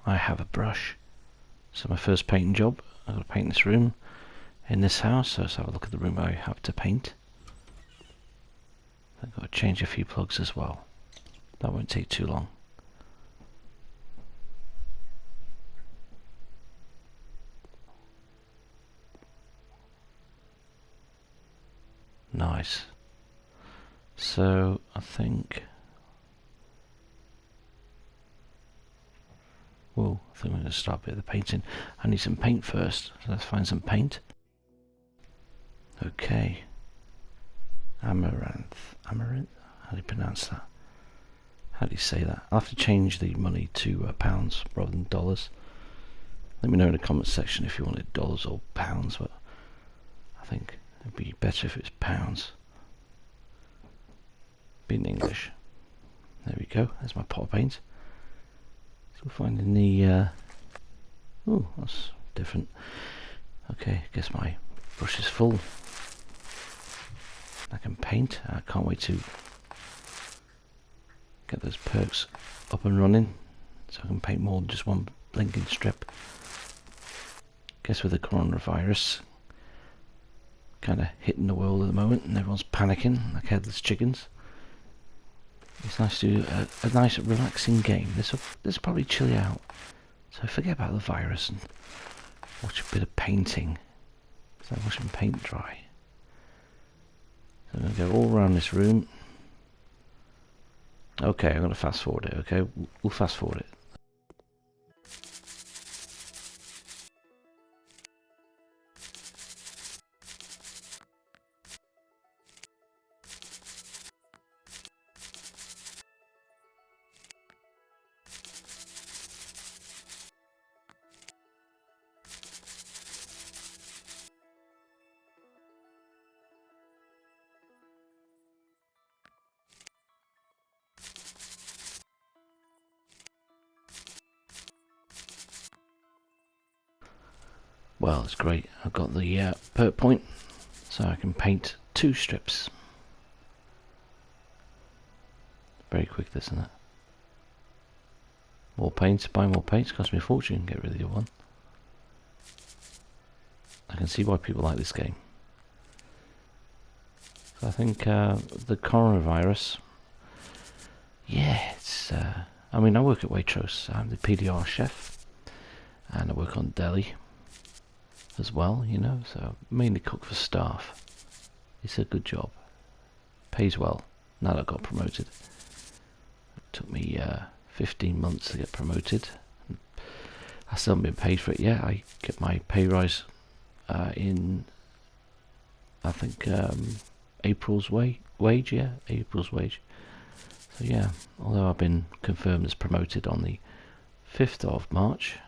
I have a brush. So my first painting job, I've got to paint this room in this house. So let's have a look at the room I have to paint. I've got to change a few plugs as well. That won't take too long. Nice. So I think... Whoa, I think we're going to start a bit of the painting. I need some paint first, so let's find some paint. Okay. Amaranth. Amaranth? How do you pronounce that? How do you say that? I'll have to change the money to pounds rather than dollars. Let me know in the comments section if you wanted dollars or pounds, but I think it'd be better if it's pounds. Be in English. There we go, there's my pot of paint. Still finding the... oh, that's different. Okay, I guess my brush is full. I can paint. I can't wait to get those perks up and running so I can paint more than just one blinking strip. Guess with the coronavirus kind of hitting the world at the moment and everyone's panicking like headless chickens, it's nice to do a nice relaxing game. This will probably chill you out, so forget about the virus and watch a bit of painting. It's like watching paint dry. So I'm going to go all around this room. Okay, I'm going to fast forward it, okay? We'll fast forward it. Well, it's great. I've got the perk point, so I can paint 2 strips. Very quick, this and that. More paint, buy more paint, cost me a fortune, get rid of the other one. I can see why people like this game. So I think the coronavirus, yeah, it's... I mean, I work at Waitrose. I'm the PDR chef, and I work on deli as well, you know, so mainly cook for staff. It's a good job, pays well. Now that I got promoted, it took me 15 months to get promoted. I still haven't been paid for it yet. I get my pay rise in, I think, April's wage, yeah, April's wage. So yeah, although I've been confirmed as promoted on the 5th of March,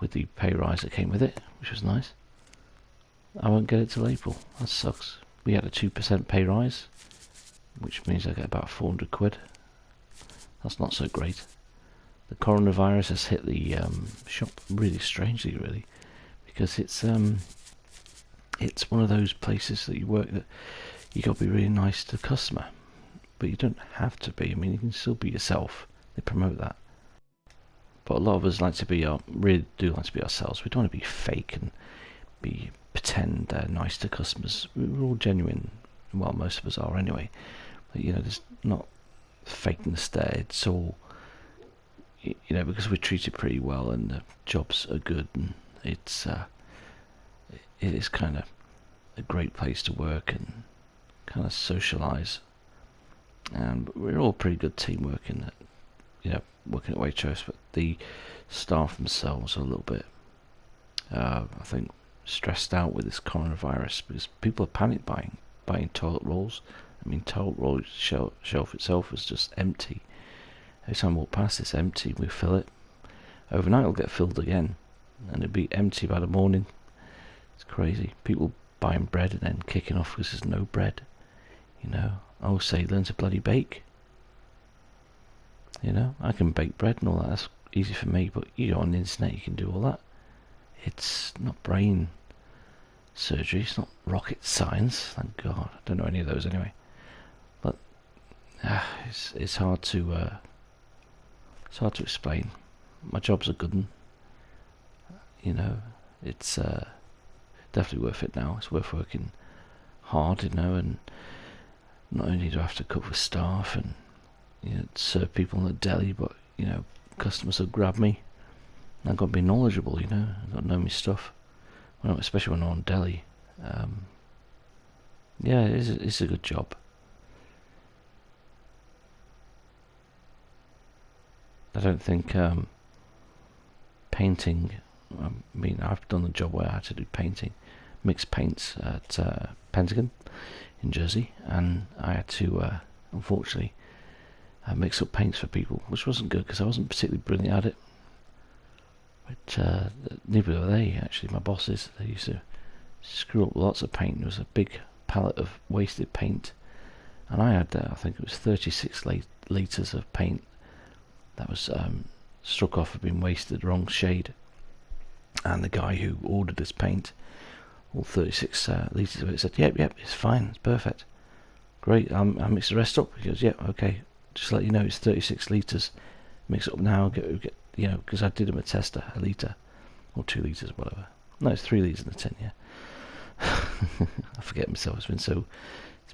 with the pay rise that came with it, which was nice, I won't get it till April. That sucks. We had a 2% pay rise, which means I get about 400 quid. That's not so great. The coronavirus has hit the shop really strangely, really, because it's one of those places that you work that you got to be really nice to the customer, but you don't have to be. I mean, you can still be yourself. They promote that. But a lot of us like to be really do like to be ourselves. We don't want to be fake and pretend nice to customers. We're all genuine. Well, most of us are anyway. But you know, there's not fakeness there. It's all, you know, because we're treated pretty well and the jobs are good, and it is kind of a great place to work and kind of socialise. And we're all pretty good teamwork in that, you know, working at Waitrose, but the staff themselves are a little bit, I think, stressed out with this coronavirus because people are panic buying toilet rolls. I mean, toilet roll shelf itself is just empty. Every time we walk past, it's empty. We fill it. Overnight, it'll get filled again, and it'll be empty by the morning. It's crazy. People buying bread and then kicking off because there's no bread. You know, I always say, learn to bloody bake. You know, I can bake bread and all that. That's easy for me. But you go on the internet, you can do all that. It's not brain surgery. It's not rocket science. Thank God. I don't know any of those anyway. But it's hard to explain. my job's a good one. You know, it's definitely worth it now. It's worth working hard, you know, and not only do I have to cook for staff and, you know, serve people in the deli, but, you know, customers will grab me. And I've got to be knowledgeable, you know. I've got to know my stuff, especially when I'm on deli. Yeah, it's a good job. I don't think painting. I mean, I've done the job where I had to do painting, mixed paints at Pentagon in Jersey, and I had to, unfortunately, mix up paints for people, which wasn't good because I wasn't particularly brilliant at it. But neither were they, actually. My bosses, they used to screw up lots of paint. There was a big pallet of wasted paint, and I had, I think it was 36 litres of paint that was struck off, had been wasted, wrong shade. And the guy who ordered this paint, all 36 litres of it, said, yep, it's fine, it's perfect. Great, I'll mix the rest up. He goes, yep, okay, just to let you know, it's 36 litres. Mix it up now, get you know, because I did him a tester, a litre, or 2 litres, whatever. No, it's 3 litres in the tin, yeah. I forget myself, it's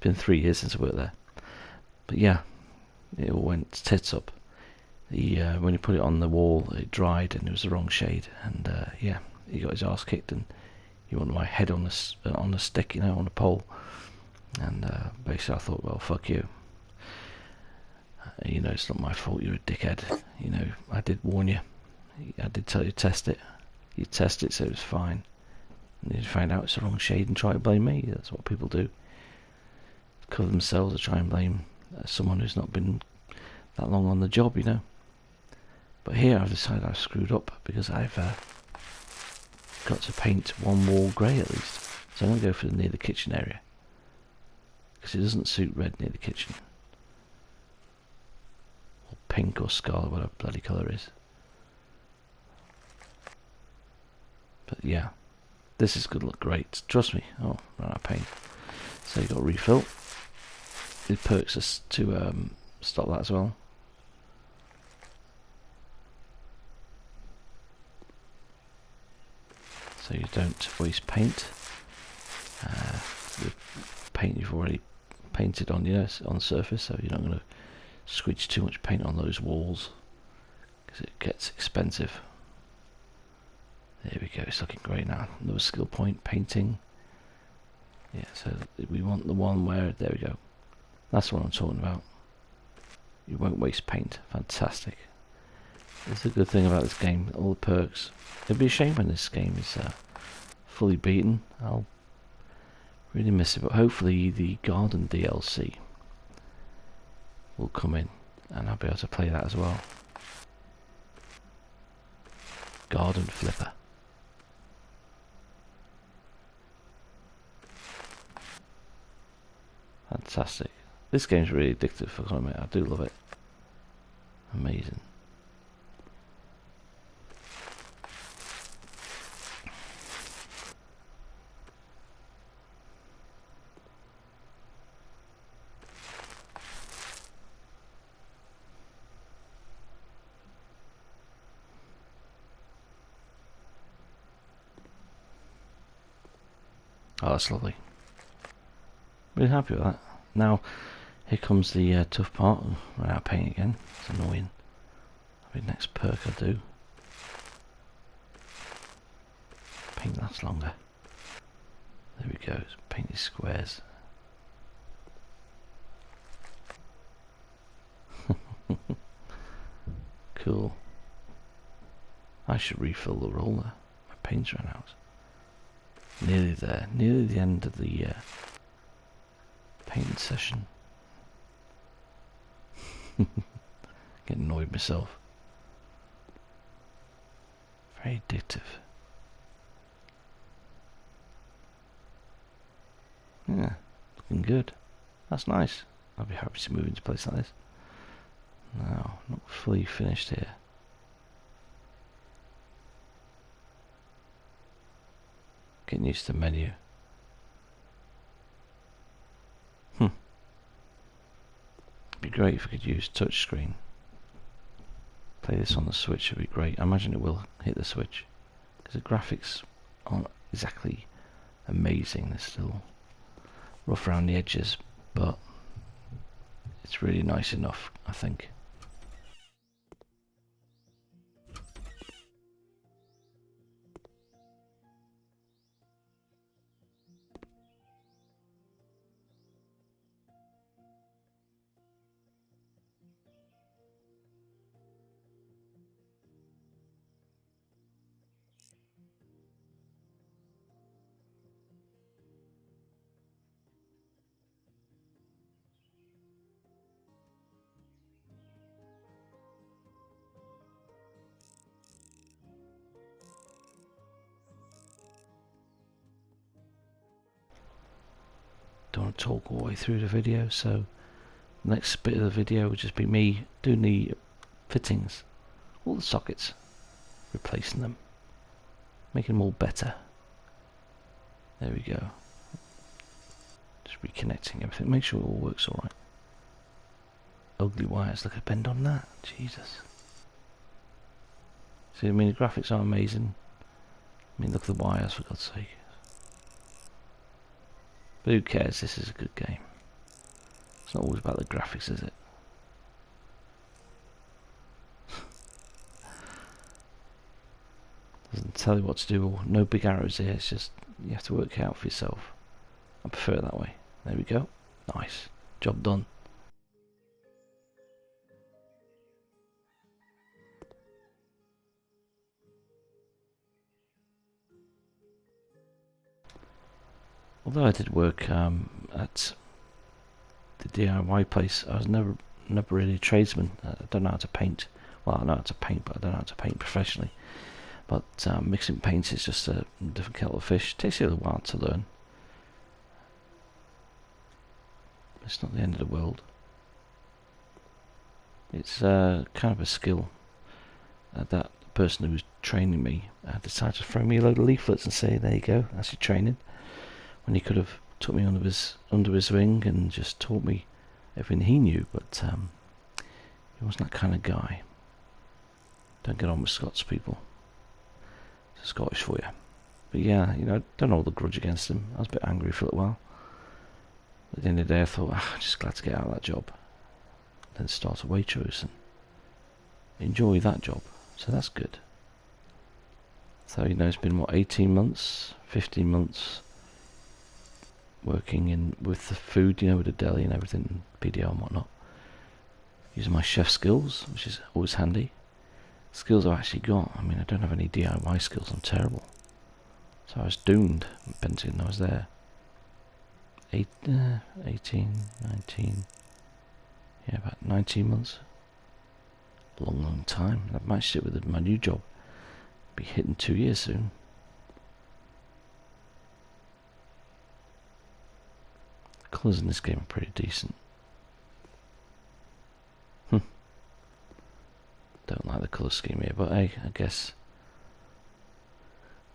been 3 years since I worked there. But yeah, it all went tits up. When he put it on the wall, it dried and it was the wrong shade, and yeah, he got his arse kicked, and he wanted my head on a stick, you know, on a pole. And basically I thought, well, fuck you. You know, it's not my fault, you're a dickhead. You know, I did warn you. I did tell you to test it. You test it, so it was fine. And you find out it's the wrong shade and try to blame me. That's what people do. Cover themselves or try and blame someone who's not been that long on the job, you know. But here I've decided I've screwed up because I've got to paint one wall grey at least. So I'm going to go for near the kitchen area, because it doesn't suit red near the kitchen. Or pink or scarlet, whatever bloody colour is. But yeah, this is going to look great. Trust me. Oh, ran out of paint. So you've got a refill. It perks us to stop that as well. So you don't waste paint. The paint you've already painted on, you know, on the surface, so you're not going to squidge too much paint on those walls, because it gets expensive. There we go, it's looking great now. Another skill point, painting. Yeah, so we want the one where, there we go. That's what I'm talking about. You won't waste paint. Fantastic. That's the good thing about this game, all the perks. It'd be a shame when this game is fully beaten. I'll really miss it, but hopefully the garden DLC will come in and I'll be able to play that as well. Garden Flipper. Fantastic. This game's really addictive, I can't admit. I do love it. Amazing. Oh, that's lovely. Really happy with that. Now, here comes the tough part. Run out of paint again. It's annoying. That'll be the next perk I do. Paint lasts longer. There we go. Paint these squares. Cool. I should refill the roller. My paint's run out. Nearly there. Nearly the end of the painting session. Getting annoyed myself. Very addictive. Yeah, looking good. That's nice. I'll be happy to move into a place like this. No, not fully finished here. Getting used to the menu. It'd be great if we could use touchscreen. Play this on the Switch would be great. I imagine it will hit the Switch, because the graphics aren't exactly amazing. They're still rough around the edges, but it's really nice enough, I think. Don't want to talk all the way through the video, so the next bit of the video will just be me doing the fittings, all the sockets, replacing them, making them all better. There we go. Just reconnecting everything, make sure it all works alright. Ugly wires, look at the bend on that, Jesus. See, I mean, the graphics are amazing. I mean, look at the wires, for God's sake. But who cares, this is a good game. It's not always about the graphics, is it? Doesn't tell you what to do, or no big arrows here, it's just, you have to work it out for yourself. I prefer it that way. There we go. Nice. Job done. Although I did work at the DIY place, I was never really a tradesman. I don't know how to paint. Well, I know how to paint, but I don't know how to paint professionally. But mixing paints is just a different kettle of fish. It takes you a little while to learn. It's not the end of the world. It's kind of a skill that person who was training me decided to throw me a load of leaflets and say, there you go, that's your training. When he could have took me under his wing and just taught me everything he knew, but he wasn't that kind of guy. Don't get on with Scots people. It's Scottish for you. But yeah, you know, don't hold a grudge against him. I was a bit angry for a little while. At the end of the day, I thought, I'm just glad to get out of that job. Then start a Waitrose and enjoy that job. So that's good. So, you know, it's been, what, 18 months, 15 months working in with the food, you know, with the deli and everything, PDO and whatnot. Using my chef skills, which is always handy. Skills I've actually got. I mean, I don't have any DIY skills, I'm terrible. So I was doomed at Benton, I was there 18, 19, yeah, about 19 months. Long time. I've matched it with my new job. Be hitting 2 years soon. The colours in this game are pretty decent. Don't like the colour scheme here, but hey, I guess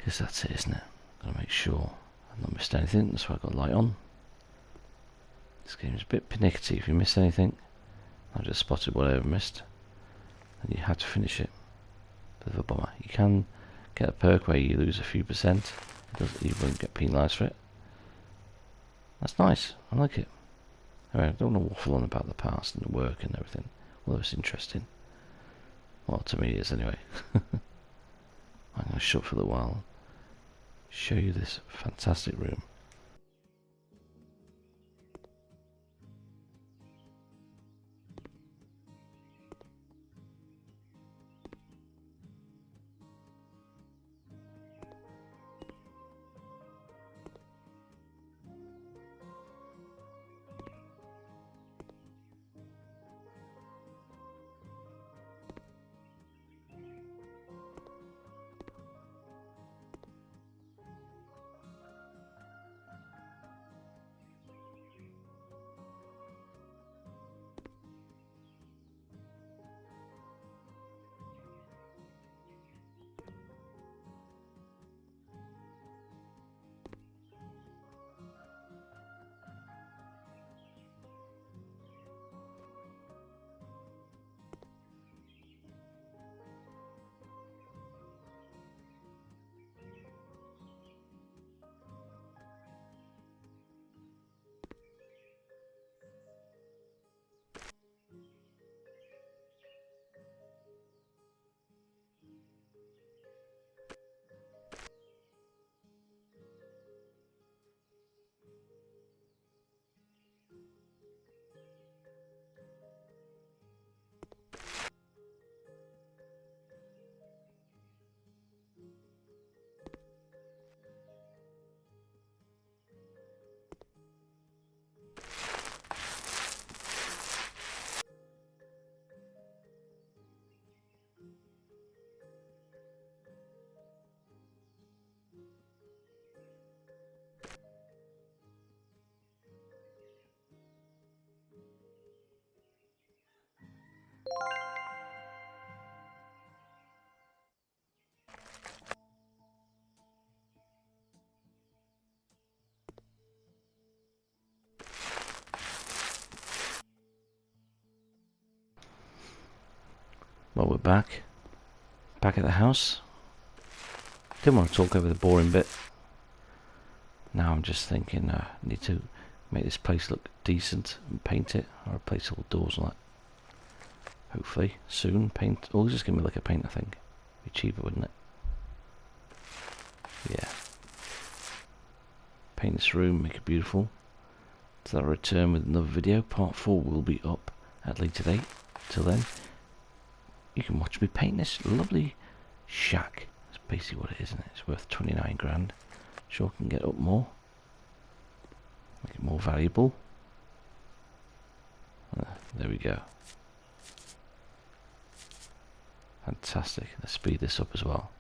that's it, isn't it? Gotta make sure I've not missed anything. That's why I've got light on. This game is a bit pernickety. If you miss anything, I've just spotted what I ever missed, and you have to finish it. Bit of a bummer. You can get a perk where you lose a few percent. You won't get penalised for it. That's nice. I like it. Anyway, I don't want to waffle on about the past and the work and everything. Although it's interesting. Well, to me it is anyway. I'm going to shut for a little while. Show you this fantastic room. Well, we're back at the house. Didn't want to talk over the boring bit. Now I'm just thinking I need to make this place look decent and paint it, or replace all the doors and that. Hopefully soon. Paint. Oh, just give me like a paint, I think. Be cheaper, wouldn't it? Yeah. Paint this room, make it beautiful. So I'll return with another video. Part 4 will be up at a later date. Till then, you can watch me paint this lovely shack. That's basically what it is, isn't it? It's worth 29 grand. Sure can get up more. Make it more valuable. There we go. Fantastic. Let's speed this up as well.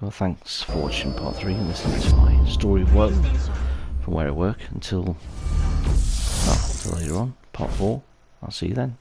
Well, thanks for watching part 3 and listening to my story of woe from where I work until later on, part 4. I'll see you then.